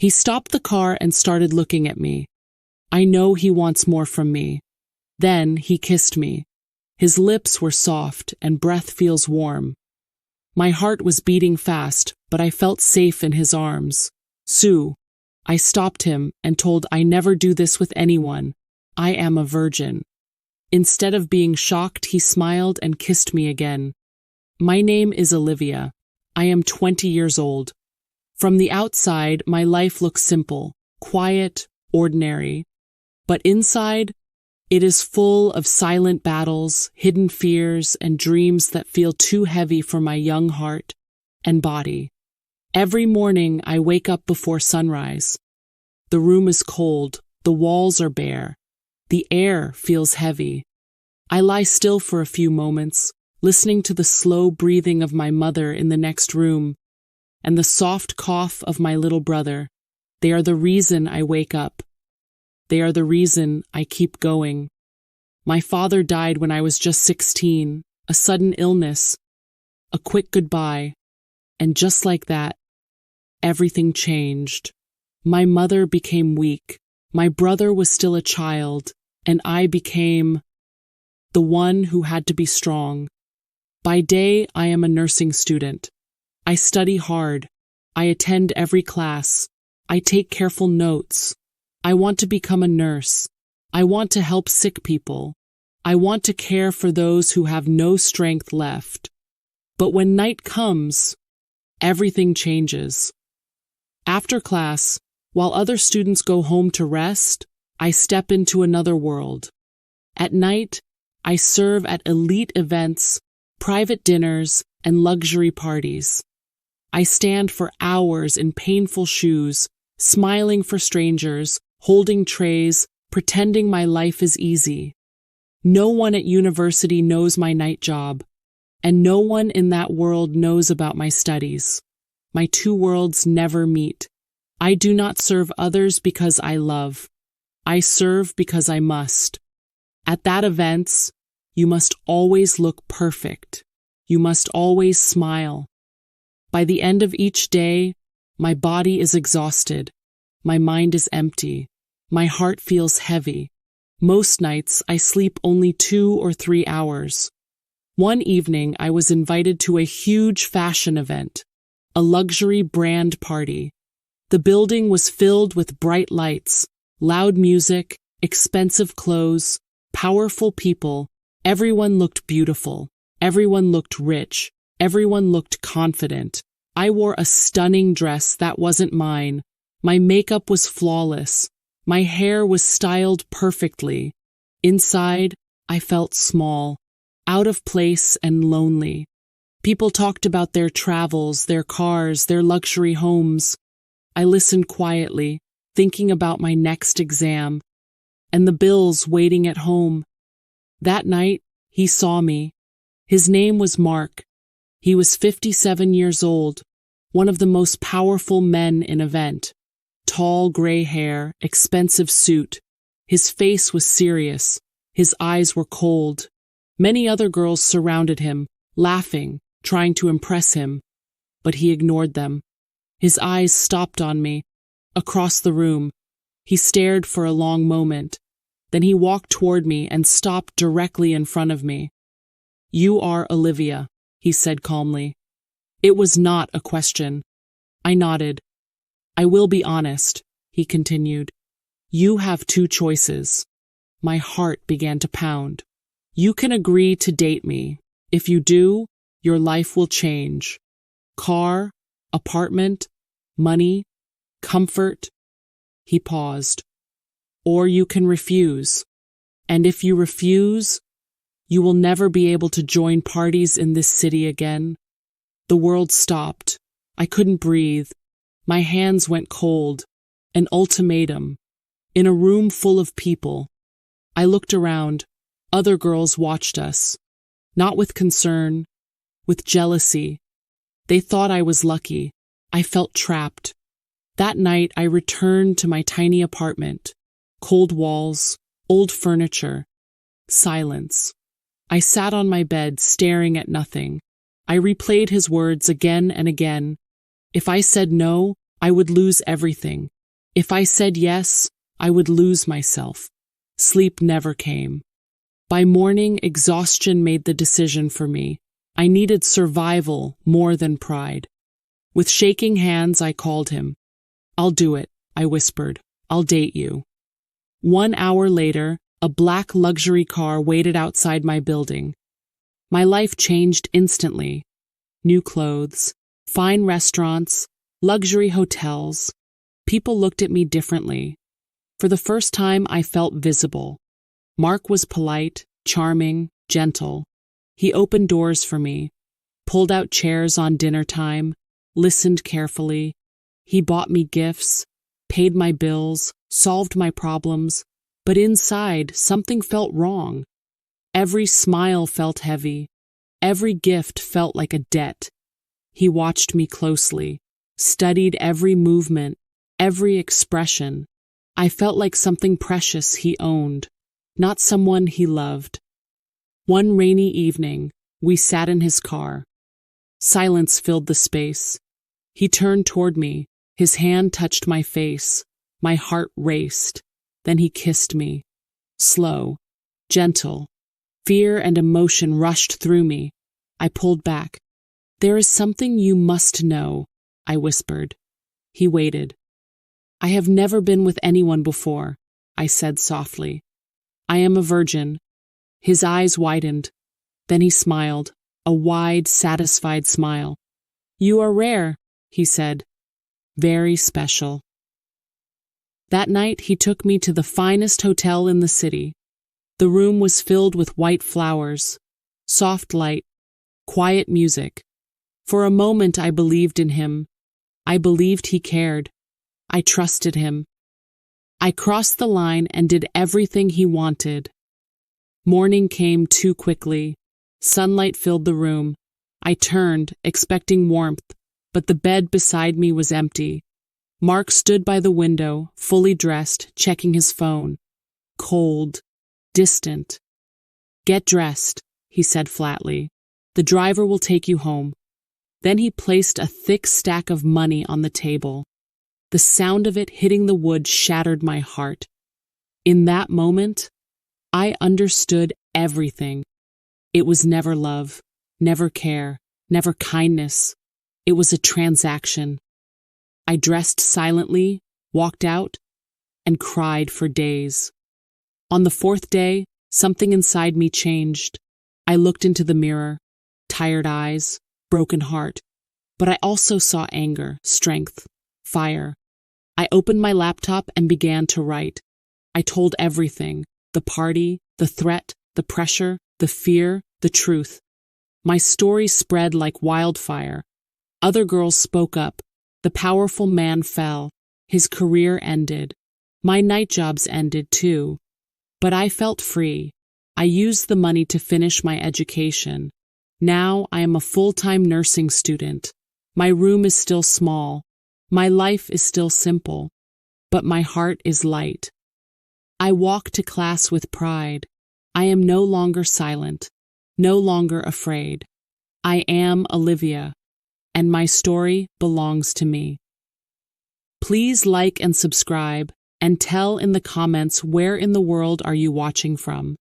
He stopped the car and started looking at me. I know he wants more from me. Then he kissed me. His lips were soft and breath feels warm. My heart was beating fast, but I felt safe in his arms. Sue, I stopped him and told I never do this with anyone. I am a virgin. Instead of being shocked, he smiled and kissed me again. My name is Olivia. I am 20 years old. From the outside, my life looks simple, quiet, ordinary. But inside, it is full of silent battles, hidden fears, and dreams that feel too heavy for my young heart and body. Every morning, I wake up before sunrise. The room is cold, the walls are bare. The air feels heavy. I lie still for a few moments, listening to the slow breathing of my mother in the next room and the soft cough of my little brother. They are the reason I wake up. They are the reason I keep going. My father died when I was just 16, a sudden illness, a quick goodbye, and just like that, everything changed. My mother became weak. My brother was still a child, and I became the one who had to be strong. By day, I am a nursing student. I study hard. I attend every class. I take careful notes. I want to become a nurse. I want to help sick people. I want to care for those who have no strength left. But when night comes, everything changes. After class, while other students go home to rest, I step into another world. At night, I serve at elite events, private dinners, and luxury parties. I stand for hours in painful shoes, smiling for strangers, holding trays, pretending my life is easy. No one at university knows my night job, and no one in that world knows about my studies. My two worlds never meet. I do not serve others because I love. I serve because I must. At that events, you must always look perfect. You must always smile. By the end of each day, my body is exhausted. My mind is empty. My heart feels heavy. Most nights, I sleep only 2 or 3 hours. One evening, I was invited to a huge fashion event, a luxury brand party. The building was filled with bright lights, loud music, expensive clothes, powerful people. Everyone looked beautiful. Everyone looked rich. Everyone looked confident. I wore a stunning dress that wasn't mine. My makeup was flawless. My hair was styled perfectly. Inside, I felt small, out of place and lonely. People talked about their travels, their cars, their luxury homes. I listened quietly, thinking about my next exam and the bills waiting at home. That night, he saw me. His name was Mark. He was 57 years old, one of the most powerful men in event. Tall gray hair, expensive suit. His face was serious. His eyes were cold. Many other girls surrounded him, laughing, trying to impress him. But he ignored them. His eyes stopped on me. Across the room, he stared for a long moment. Then he walked toward me and stopped directly in front of me. "You are Olivia," he said calmly. It was not a question. I nodded. "I will be honest," he continued. "You have 2 choices." My heart began to pound. "You can agree to date me. If you do, your life will change. Car, apartment, money, comfort." He paused. "Or you can refuse. And if you refuse, you will never be able to join parties in this city again." The world stopped. I couldn't breathe. My hands went cold. An ultimatum. In a room full of people. I looked around. Other girls watched us. Not with concern, with jealousy. They thought I was lucky. I felt trapped. That night, I returned to my tiny apartment. Cold walls, old furniture, silence. I sat on my bed, staring at nothing. I replayed his words again and again. If I said no, I would lose everything. If I said yes, I would lose myself. Sleep never came. By morning, exhaustion made the decision for me. I needed survival more than pride. With shaking hands, I called him. I'll do it, I whispered. I'll date you. 1 hour later, a black luxury car waited outside my building. My life changed instantly. New clothes, fine restaurants, luxury hotels. People looked at me differently. For the first time, I felt visible. Mark was polite, charming, gentle. He opened doors for me, pulled out chairs on dinner time, listened carefully. He bought me gifts, paid my bills, solved my problems, but inside, something felt wrong. Every smile felt heavy. Every gift felt like a debt. He watched me closely, studied every movement, every expression. I felt like something precious he owned, not someone he loved. One rainy evening, we sat in his car. Silence filled the space. He turned toward me. His hand touched my face. My heart raced. Then he kissed me. Slow, gentle. Fear and emotion rushed through me. I pulled back. There is something you must know, I whispered. He waited. I have never been with anyone before, I said softly. I am a virgin. His eyes widened. Then he smiled, a wide, satisfied smile. You are rare, he said. Very special. That night he took me to the finest hotel in the city. The room was filled with white flowers, soft light, quiet music. For a moment I believed in him. I believed he cared. I trusted him. I crossed the line and did everything he wanted. Morning came too quickly. Sunlight filled the room. I turned, expecting warmth, but the bed beside me was empty. Mark stood by the window, fully dressed, checking his phone. Cold, distant. Get dressed, he said flatly. The driver will take you home. Then he placed a thick stack of money on the table. The sound of it hitting the wood shattered my heart. In that moment, I understood everything. It was never love, never care, never kindness. It was a transaction. I dressed silently, walked out, and cried for days. On the 4th day, something inside me changed. I looked into the mirror, tired eyes, broken heart, but I also saw anger, strength, fire. I opened my laptop and began to write. I told everything, the party, the threat, the pressure, the fear, the truth. My story spread like wildfire. Other girls spoke up. The powerful man fell. His career ended. My night jobs ended too. But I felt free. I used the money to finish my education. Now I am a full-time nursing student. My room is still small. My life is still simple. But my heart is light. I walk to class with pride. I am no longer silent, no longer afraid. I am Olivia, and my story belongs to me. Please like and subscribe, and tell in the comments where in the world are you watching from.